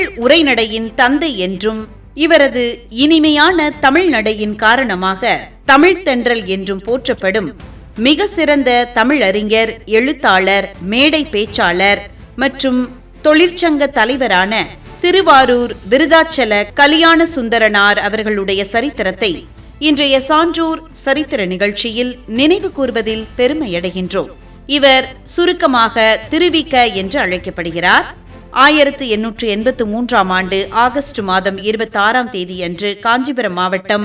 தமிழ் உரைநடையின் தந்தை என்றும், இவரது இனிமையான தமிழ் நடையின் காரணமாக தமிழ்த் தென்றல் என்றும் போற்றப்படும் மிக சிறந்த தமிழறிஞர், எழுத்தாளர், மேடை பேச்சாளர் மற்றும் தொழிற்சங்க தலைவரான திருவாரூர் விருதாச்சல கலியாண சுந்தரனார் அவர்களுடைய சரித்திரத்தை இன்றைய சான்றோர் சரித்திர நிகழ்ச்சியில் நினைவு கூர்வதில் பெருமையடைகின்றோம். இவர் சுருக்கமாக திருவிக என்று அழைக்கப்படுகிறார். 1883ஆம் ஆண்டு ஆகஸ்ட் மாதம் 26ஆம் தேதியன்று காஞ்சிபுரம் மாவட்டம்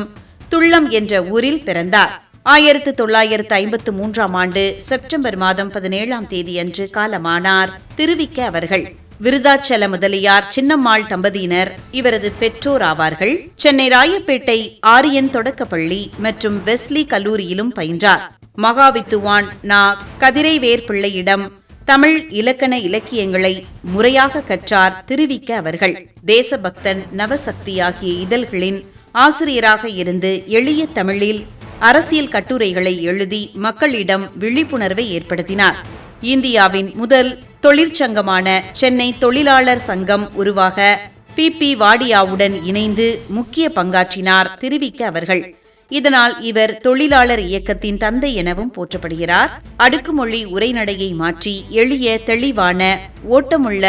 துள்ளம் என்ற ஊரில் பிறந்தார். 1953ஆம் ஆண்டு செப்டம்பர் மாதம் 17ஆம் தேதியன்று காலமானார் திருவிக அவர்கள். விருதாச்சல முதலியார் சின்னம்மாள் தம்பதியினர் இவரது பெற்றோர் ஆவார்கள். சென்னை ராயப்பேட்டை ஆரியன் தொடக்கப்பள்ளி மற்றும் வெஸ்லி கல்லூரியிலும் பயின்றார். மகாவித்துவான் நா. கதிரைவேர் பிள்ளையிடம் தமிழ் இலக்கண இலக்கியங்களை முறையாக கற்றார் திருவிக அவர்கள். தேசபக்தன், நவசக்தி ஆகிய இதழ்களின் ஆசிரியராக இருந்து எளிய தமிழில் அரசியல் கட்டுரைகளை எழுதி மக்களிடம் விழிப்புணர்வை ஏற்படுத்தினார். இந்தியாவின் முதல் தொழிற்சங்கமான சென்னை தொழிலாளர் சங்கம் உருவாக பி. வாடியாவுடன் இணைந்து முக்கிய பங்காற்றினார் திருவிக அவர்கள். இதனால் இவர் தொழிலாளர் இயக்கத்தின் தந்தை எனவும் போற்றப்படுகிறார். அடுக்குமொழி உரைநடையை மாற்றி எளிய, தெளிவான, ஓட்டமுள்ள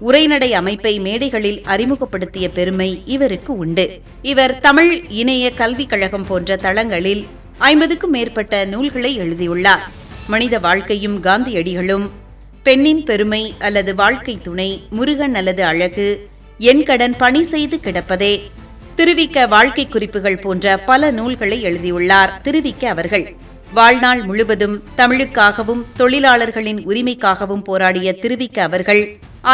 உரைநடை அமைப்பை மேடைகளில் அறிமுகப்படுத்திய பெருமை இவருக்கு உண்டு. இவர் தமிழ் இணைய கல்விக் கழகம் போன்ற தளங்களில் 50க்கும் மேற்பட்ட நூல்களை எழுதியுள்ளார். மனித வாழ்க்கையும் காந்தியடிகளும், பெண்ணின் பெருமை அல்லது வாழ்க்கை துணை, முருகன் அல்லது அழகு, என் கடன் பணி செய்து கிடப்பதே, திருவிக வாழ்க்கை குறிப்புகள் போன்ற பல நூல்களை எழுதியுள்ளார் திருவிக அவர்கள். வாழ்நாள் முழுவதும் தமிழுக்காகவும் தொழிலாளர்களின் உரிமைக்காகவும் போராடிய திருவிக அவர்கள்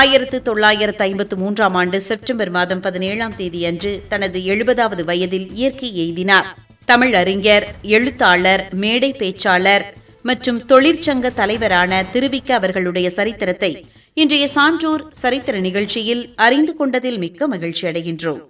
1953ஆம் ஆண்டு செப்டம்பர் மாதம் 17ஆம் தேதியன்று தனது 70வது வயதில் இயற்கை எய்தினார். தமிழ் அறிஞர், எழுத்தாளர், மேடை பேச்சாளர் மற்றும் தொழிற்சங்க தலைவரான திருவிக அவர்களுடைய சரித்திரத்தை இன்றைய சான்றோர் சரித்திர நிகழ்ச்சியில் அறிந்து கொண்டதில் மிக்க மகிழ்ச்சி அடைகின்றோம்.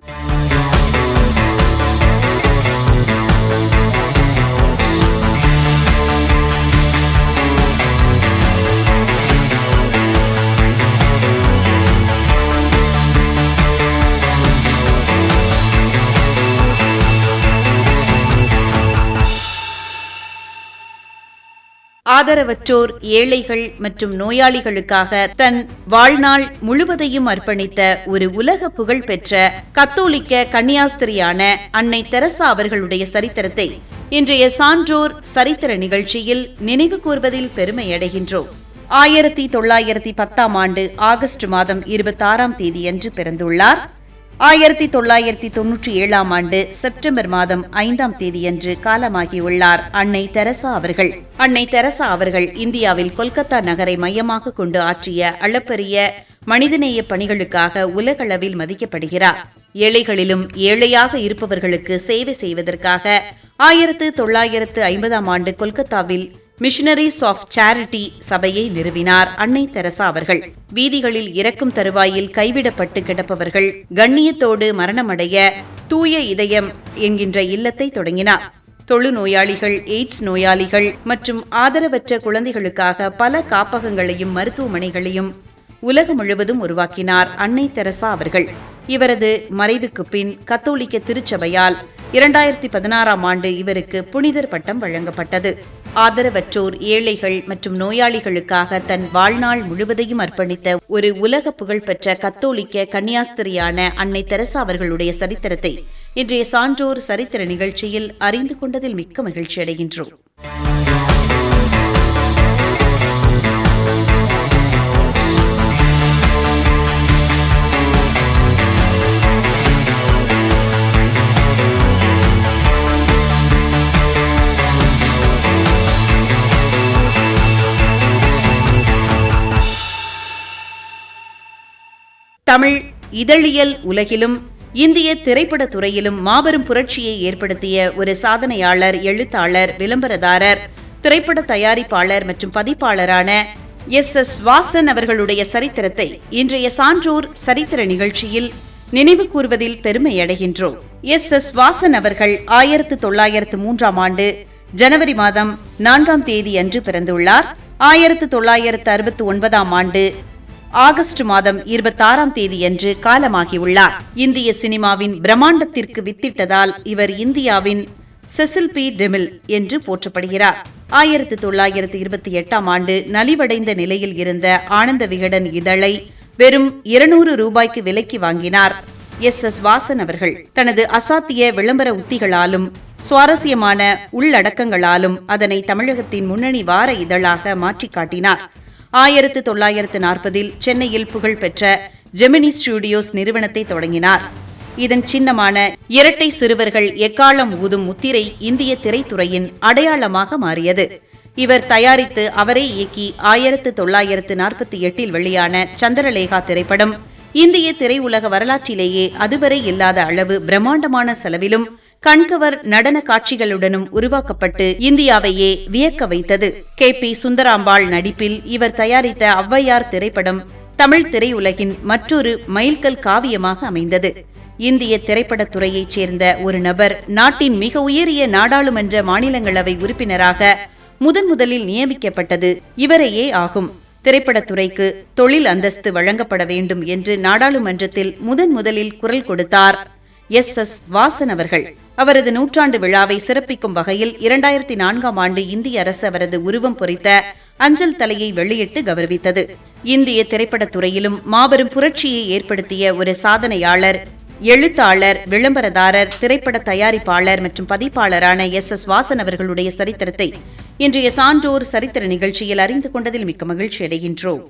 ஆதரவற்றோர், ஏழைகள் மற்றும் நோயாளிகளுக்காக தன் வாழ்நாள் முழுவதையும் அர்ப்பணித்த ஒரு உலக புகழ் பெற்ற கத்தோலிக்க கன்னியாஸ்திரியான அன்னை தெரசா அவர்களுடைய சரித்திரத்தை இன்றைய சான்றோர் சரித்திர நிகழ்ச்சியில் நினைவு கூர்வதில் பெருமையடைகின்றோம். 1910ஆம் ஆண்டு ஆகஸ்ட் மாதம் 26ஆம் தேதியன்று பிறந்துள்ளார். 1997ஆம் ஆண்டு செப்டம்பர் மாதம் 5ஆம் தேதியன்று காலமாகியுள்ளார் அன்னை தெரசா அவர்கள். அன்னை தெரசா அவர்கள் இந்தியாவில் கொல்கத்தா நகரை மையமாக கொண்டு ஆற்றிய அளப்பரிய மனிதநேய பணிகளுக்காக உலகளவில் மதிக்கப்படுகிறார். ஏழைகளிலும் ஏழையாக இருப்பவர்களுக்கு சேவை செய்வதற்காக 1950ஆம் ஆண்டு கொல்கத்தாவில் மிஷனரிஸ் ஆஃப் சேரிட்டி சபையை நிறுவினார் அன்னை தெரசா அவர்கள். வீதிகளில் இறக்கும் தருவாயில் கைவிடப்பட்டு கிடப்பவர்கள் கண்ணியத்தோடு மரணமடைய தூய இதயம் என்கின்ற இல்லத்தை தொடங்கினார். தொழுநோயாளிகள், எய்ட்ஸ் நோயாளிகள் மற்றும் ஆதரவற்ற குழந்தைகளுக்காக பல காப்பகங்களையும் மருத்துவமனைகளையும் உலகம் முழுவதும் உருவாக்கினார் அன்னை தெரசா அவர்கள். இவரது மறைவுக்கு பின் கத்தோலிக்க திருச்சபையால் 2016ஆம் ஆண்டு இவருக்கு புனிதர் பட்டம் வழங்கப்பட்டது. ஆதரவற்றோர், ஏழைகள் மற்றும் நோயாளிகளுக்காக தன் வாழ்நாள் முழுவதையும் அர்ப்பணித்த ஒரு உலக புகழ்பெற்ற கத்தோலிக்க கன்னியாஸ்திரியான அன்னை தெரசா அவர்களுடைய சரித்திரத்தை இன்றைய சான்றோர் சரித்திர நிகழ்ச்சியில் அறிந்து கொண்டதில் மிக்க மகிழ்ச்சி அடைகின்றோம். தமிழ் இதழியல் உலகிலும் இந்திய திரைப்பட துறையிலும் மாபெரும் புரட்சியை ஏற்படுத்திய ஒரு சாதனையாளர், எழுத்தாளர், விளம்பரதாரர், திரைப்பட தயாரிப்பாளர் மற்றும் பதிப்பாளரான எஸ். வாசன் அவர்களுடைய சரித்திரத்தை இன்றைய சான்றோர் சரித்திர நிகழ்ச்சியில் நினைவு கூர்வதில் பெருமையடைகின்றோம். எஸ். வாசன் அவர்கள் 1903ஆம் ஆண்டு ஜனவரி மாதம் 4ஆம் தேதி அன்று பிறந்துள்ளார். 1969ஆம் ஆண்டு ஆகஸ்ட் மாதம் 26ஆம் தேதியன்று காலமாகியுள்ளார். இந்திய சினிமாவின் பிரம்மாண்டத்திற்கு வித்திட்டதால் இவர் இந்தியாவின் செசில் பி டெமில் என்று போற்றப்படுகிறார். 1928ஆம் ஆண்டு நலிவடைந்த நிலையில் இருந்த ஆனந்த விகடன் இதழை வெறும் 200 ரூபாய்க்கு விலைக்கு வாங்கினார் எஸ். வாசன் அவர்கள். தனது அசாத்திய விளம்பர உத்திகளாலும் சுவாரஸ்யமான உள்ளடக்கங்களாலும் அதனை தமிழகத்தின் முன்னணி வார இதழாக மாற்றிக் காட்டினார். 1940இல் சென்னையில் புகழ்பெற்ற ஜெமினி ஸ்டுடியோஸ் நிறுவனத்தை தொடங்கினார். இதன் சின்னமான இரட்டை சிறுவர்கள் எக்காலம் ஊதும் முத்திரை இந்திய திரைத்துறையின் அடையாளமாக மாறியது. இவர் தயாரித்து அவரே இயக்கி 1948இல் வெளியான சந்திரலேகா திரைப்படம் இந்திய திரையுலக வரலாற்றிலேயே அதுவரை இல்லாத அளவு பிரம்மாண்டமான செலவிலும் கண்கவர் நடன காட்சிகளுடனும் உருவாக்கப்பட்டு இந்தியாவையே வியக்க வைத்தது. கே.பி. சுந்தராம்பாள் நடிப்பில் இவர் தயாரித்த ஔவையார் திரைப்படம் தமிழ் திரையுலகின் மற்றொரு மைல்கல் காவியமாக அமைந்தது. இந்திய திரைப்படத்துறையைச் சேர்ந்த ஒரு நபர் நாட்டின் மிக உயரிய நாடாளுமன்ற மாநிலங்களவை உறுப்பினராக முதலில் நியமிக்கப்பட்டது இவரையே ஆகும். திரைப்படத்துறைக்கு தொழில் அந்தஸ்து வழங்கப்பட வேண்டும் என்று நாடாளுமன்றத்தில் முதலில் குரல் கொடுத்தார் எஸ். வாசன் அவர்கள். அவரது நூற்றாண்டு விழாவை சிறப்பிக்கும் வகையில் 2004ஆம் ஆண்டு இந்திய அரசு அவரது உருவம் பொறித்த அஞ்சல் தலையை வெளியிட்டு கௌரவித்தது. இந்திய திரைப்படத்துறையிலும் மாபெரும் புரட்சியை ஏற்படுத்திய ஒரு சாதனையாளர், எழுத்தாளர், விளம்பரதாரர், திரைப்பட தயாரிப்பாளர் மற்றும் பதிப்பாளரான எஸ். வாசன் அவர்களுடைய சரித்திரத்தை இன்றைய சான்றோர் சரித்திர நிகழ்ச்சியில் அறிந்து கொண்டதில் மிக்க மகிழ்ச்சி அடைகின்றோம்.